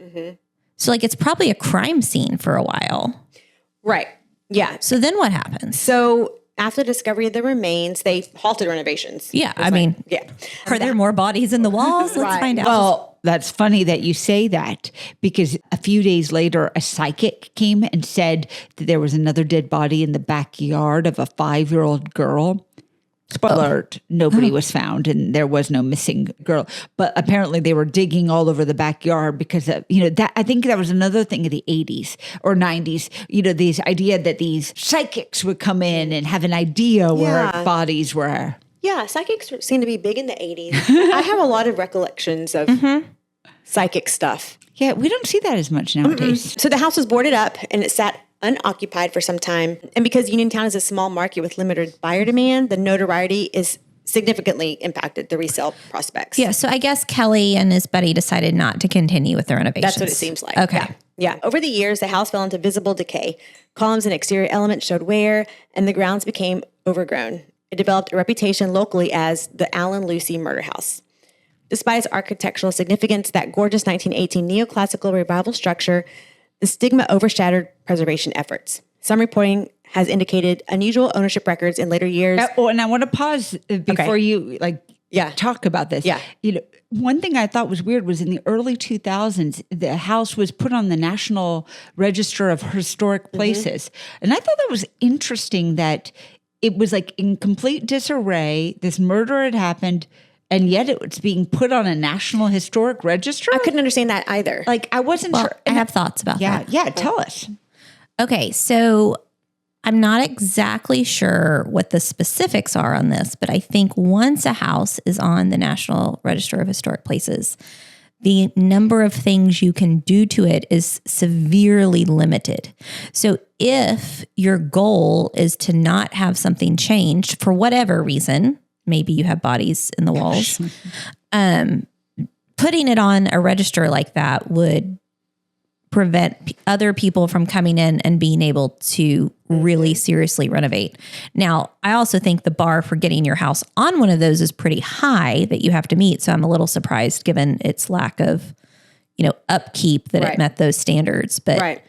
So, like, it's probably a crime scene for a while. Right. Yeah. So then what happens? So after the discovery of the remains, they halted renovations. Yeah. Are there more bodies in the walls? Let's find out. Well, that's funny that you say that, because a few days later, a psychic came and said that there was another dead body in the backyard of a 5-year-old girl. Spoiler alert, nobody was found and there was no missing girl. But apparently they were digging all over the backyard because, that I think that was another thing in the 80s or 90s, this idea that these psychics would come in and have an idea where bodies were. Yeah, psychics seem to be big in the 80s. I have a lot of recollections of psychic stuff. Yeah, we don't see that as much nowadays. So the house was boarded up and it sat unoccupied for some time. And because Uniontown is a small market with limited buyer demand, the notoriety is significantly impacted the resale prospects. Yeah, so I guess Kelly and his buddy decided not to continue with the renovations. That's what it seems like. Okay. Yeah. Over the years, the house fell into visible decay. Columns and exterior elements showed wear, and the grounds became overgrown. It developed a reputation locally as the Allan Lucy murder house. Despite its architectural significance, that gorgeous 1918 neoclassical revival structure, the stigma overshadowed preservation efforts. Some reporting has indicated unusual ownership records in later years. And I want to pause before you talk about this. Yeah. One thing I thought was weird was in the early 2000s, the house was put on the National Register of Historic Places. And I thought that was interesting that it was like in complete disarray. This murder had happened, and yet it was being put on a National Historic Register. I couldn't understand that either. Like, I wasn't sure. I have thoughts about that. Yeah, tell us. Okay, so I'm not exactly sure what the specifics are on this, but I think once a house is on the National Register of Historic Places, the number of things you can do to it is severely limited. So if your goal is to not have something changed for whatever reason, maybe you have bodies in the walls, putting it on a register like that would prevent other people from coming in and being able to really seriously renovate. Now, I also think the bar for getting your house on one of those is pretty high that you have to meet. So I'm a little surprised given its lack of, upkeep that it met those standards. But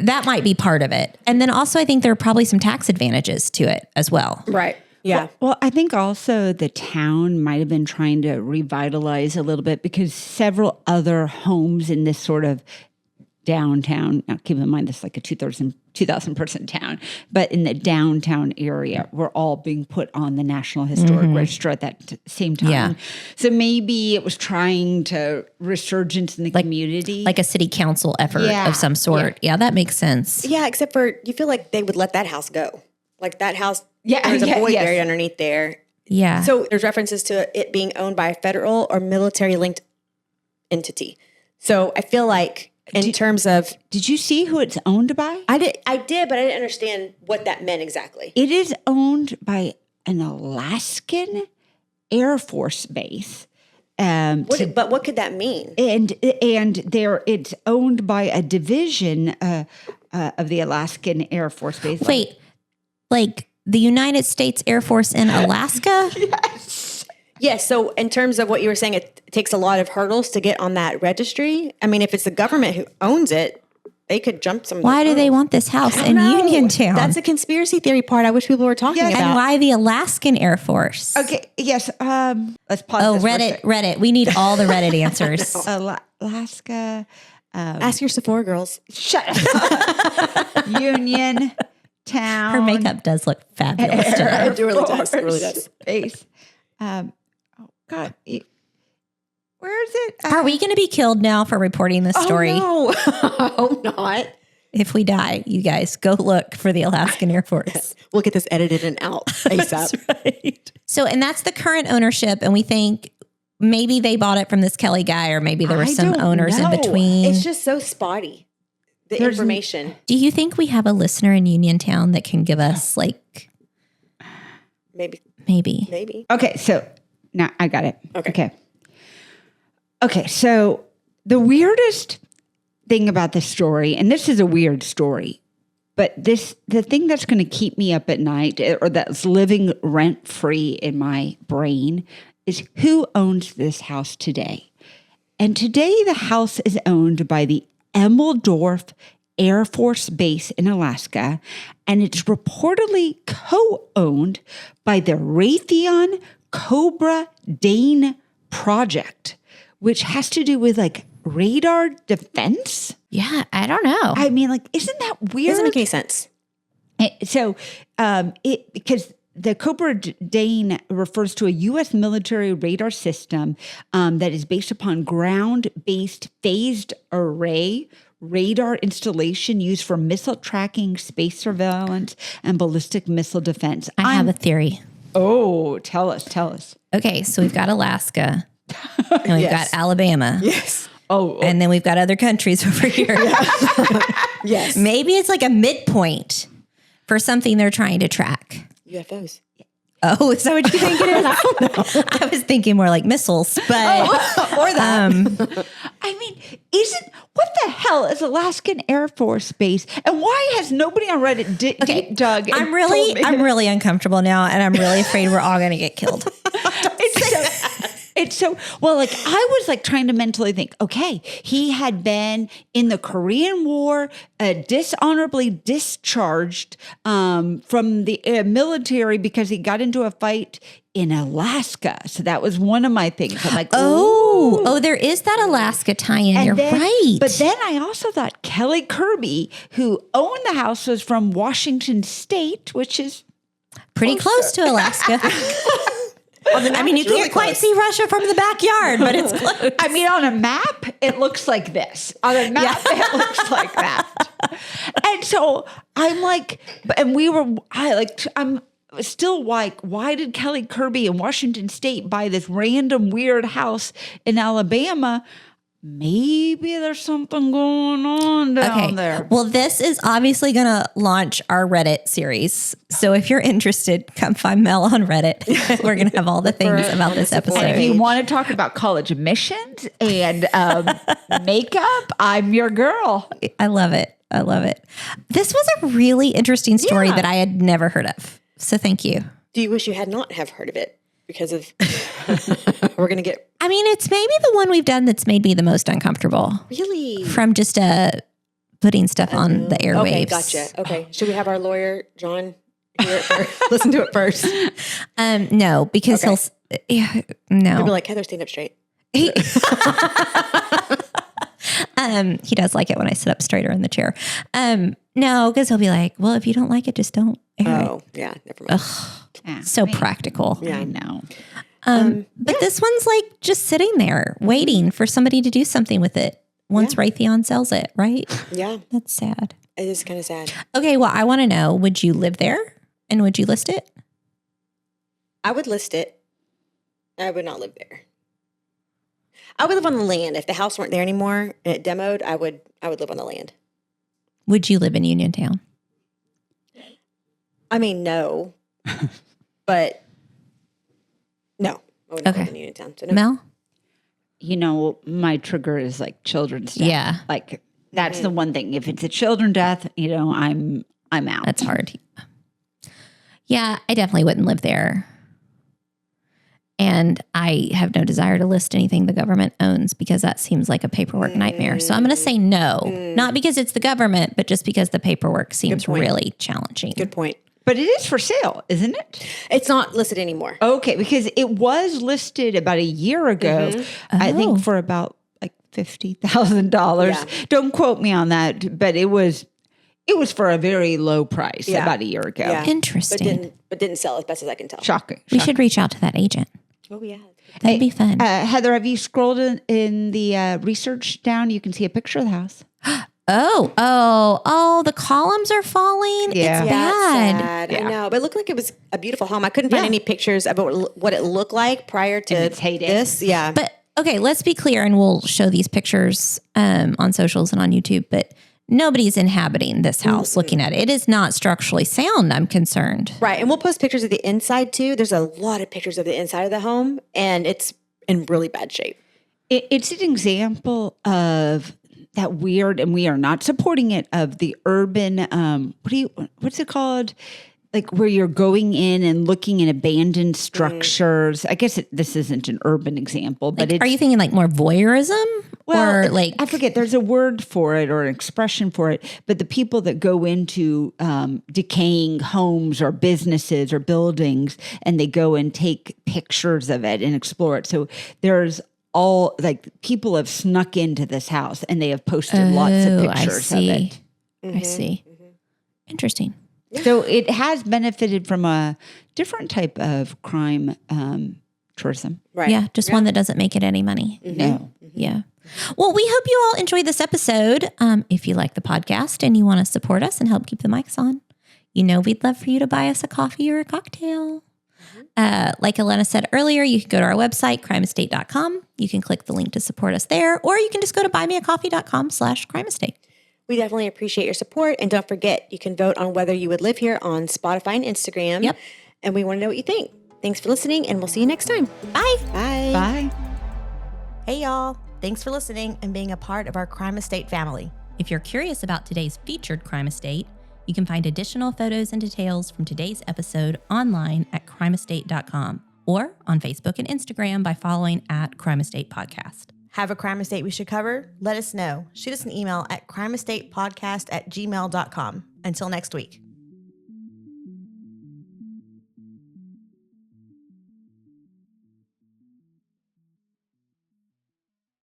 that might be part of it. And then also I think there are probably some tax advantages to it as well. Right. Yeah. Well, I think also the town might have been trying to revitalize a little bit because several other homes in this sort of downtown, now keep in mind this is like a 2,000 person town, but in the downtown area were all being put on the National Historic Register at that same time. Yeah. So maybe it was trying to resurgence in the community. Like a city council effort of some sort. Yeah, that makes sense. Yeah, except for you feel like they would let that house go. Like that house, there's a void buried underneath there. Yeah. So there's references to it being owned by a federal or military linked entity. So I feel like in terms of, did you see who it's owned by? I did, but I didn't understand what that meant exactly. It is owned by an Alaskan Air Force base. But what could that mean? And it's owned by a division of the Alaskan Air Force Base. Wait, like the United States Air Force in Alaska? Yes. So in terms of what you were saying, it takes a lot of hurdles to get on that registry. I mean, if it's the government who owns it, they could jump some. Why do they want this house in Uniontown? That's a conspiracy theory part I wish people were talking about. And why the Alaskan Air Force? Okay. Yes. Let's pause. Oh, Reddit. We need all the Reddit answers. Alaska. Ask your Sephora girls. Shut up. Uniontown. Her makeup does look fabulous today. It really does. It really does. Space. Oh God. Where is it? Are we going to be killed now for reporting this story? Oh, no. I hope not. If we die, you guys go look for the Alaskan Air Force. Yes. We'll get this edited and out ASAP. That's right. So, and that's the current ownership. And we think maybe they bought it from this Kelly guy, or maybe there were some owners in between. It's just so spotty, the information. Do you think we have a listener in Uniontown that can give us Maybe. Okay. So now I got it. Okay. So the weirdest thing about this story, and this is a weird story, but the thing that's going to keep me up at night, or that's living rent free in my brain, is who owns this house today. And today the house is owned by the Emmeldorf Air Force Base in Alaska, and it's reportedly co-owned by the Raytheon Cobra Dane project, which has to do with radar defense. Yeah, I don't know. I mean, isn't that weird? Doesn't make any sense. So, because the Cobra Dane refers to a U.S. military radar system that is based upon ground-based phased array radar installation used for missile tracking, space surveillance, and ballistic missile defense. I have a theory. Oh, tell us. Okay, so we've got Alaska, and we've got Alabama. Yes. Oh. And then we've got other countries over here. Yes. Maybe it's like a midpoint for something they're trying to track. UFOs. Oh, is that what you think it is? I don't know. I was thinking more like missiles, but Or that. I mean, what the hell is Alaskan Air Force Base, and why has nobody on Reddit dug? I'm really uncomfortable now, and I'm really afraid we're all going to get killed. It's so, well, I was trying to mentally think, okay, he had been in the Korean War, dishonorably discharged from the military because he got into a fight in Alaska. So that was one of my things. I'm like, oh, there is that Alaska tie-in. You're right. But then I also thought Kelly Kirby, who owned the house, was from Washington State, which is pretty close to Alaska. I mean, you can't quite see Russia from the backyard, but it's close. I mean, on a map, it looks like this. On a map, it looks like that. And so I'm I'm still why did Kelly Kirby in Washington State buy this random weird house in Alabama? maybe there's something going on down there. Well, this is obviously going to launch our Reddit series. So if you're interested, come find Mel on Reddit. We're going to have all the things about this episode. And if you want to talk about college admissions and makeup, I'm your girl. I love it. I love it. This was a really interesting story that I had never heard of. So thank you. Do you wish you had not have heard of it? Because of we're gonna get. I mean, it's maybe the one we've done that's made me the most uncomfortable. Really? From just putting stuff on the airwaves. Okay, gotcha. Okay, should we have our lawyer John hear it first? Listen to it first. No, because no. He'll be like, Heather, stand up straight. He does like it when I sit up straighter in the chair. No, because he'll be like, well, if you don't like it, just don't air it. Oh, yeah, never mind. So practical. Yeah, I know. But this one's like just sitting there waiting for somebody to do something with it once Raytheon sells it, right? Yeah. That's sad. It is kind of sad. Okay, well, I want to know, would you live there and would you list it? I would list it. I would not live there. I would live on the land. If the house weren't there anymore and it demoed, I would live on the land. Would you live in Uniontown? I mean, no. But no. I would not live in Uniontown. So no. Mel? You know, my trigger is like children's death. Yeah. Like that's the one thing. If it's a children death, you know, I'm out. That's hard. Yeah, I definitely wouldn't live there. And I have no desire to list anything the government owns because that seems like a paperwork nightmare. So I'm going to say no, not because it's the government, but just because the paperwork seems really challenging. Good point. But it is for sale, isn't it? It's not listed anymore. Okay, because it was listed about a year ago, I think for about like $50,000. Yeah. Don't quote me on that, but it was for a very low price about a year ago. Yeah. Interesting. But didn't sell as best as I can tell. Shocking. We should reach out to that agent. Oh, yeah. That'd be fun. Heather, have you scrolled in the research down? You can see a picture of the house. Oh, the columns are falling. Yeah. It's Yeah, bad. it's sad. Yeah. I know. But it looked like it was a beautiful home. I couldn't find any pictures about what it looked like prior to its heyday. this. Yeah. But okay, let's be clear, and we'll show these pictures on socials and on YouTube, but nobody's inhabiting this house looking at it. It is not structurally sound, I'm concerned. Right. And we'll post pictures of the inside too. There's a lot of pictures of the inside of the home, and it's in really bad shape. It's an example of that weird, and we are not supporting it, of the urban, what's it called? Like where you're going in and looking at abandoned structures. I guess this isn't an urban example, but Are you thinking like more voyeurism? well, or like, I forget. There's a word for it or an expression for it. But the people that go into decaying homes or businesses or buildings, and they go and take pictures of it and explore it. So there's all like people have snuck into this house and they have posted lots of pictures of it. I see. Interesting. So it has benefited from a different type of crime tourism. Right. Yeah, just one that doesn't make it any money. No. Yeah. Well, we hope you all enjoyed this episode. If you like the podcast and you want to support us and help keep the mics on, you know we'd love for you to buy us a coffee or a cocktail. Like Elena said earlier, you can go to our website, crimeestate.com. You can click the link to support us there, or you can just go to buymeacoffee.com/crimeestate. We definitely appreciate your support. And don't forget, you can vote on whether you would live here on Spotify and Instagram. Yep. And we want to know what you think. Thanks for listening, and we'll see you next time. Bye. Bye. Bye. Hey, y'all. Thanks for listening and being a part of our Crime Estate family. If you're curious about today's featured crime estate, you can find additional photos and details from today's episode online at crimeestate.com or on Facebook and Instagram by following at Crime Estate Podcast. Have a crime estate we should cover? Let us know. Shoot us an email at crimeestatepodcast@gmail.com. Until next week.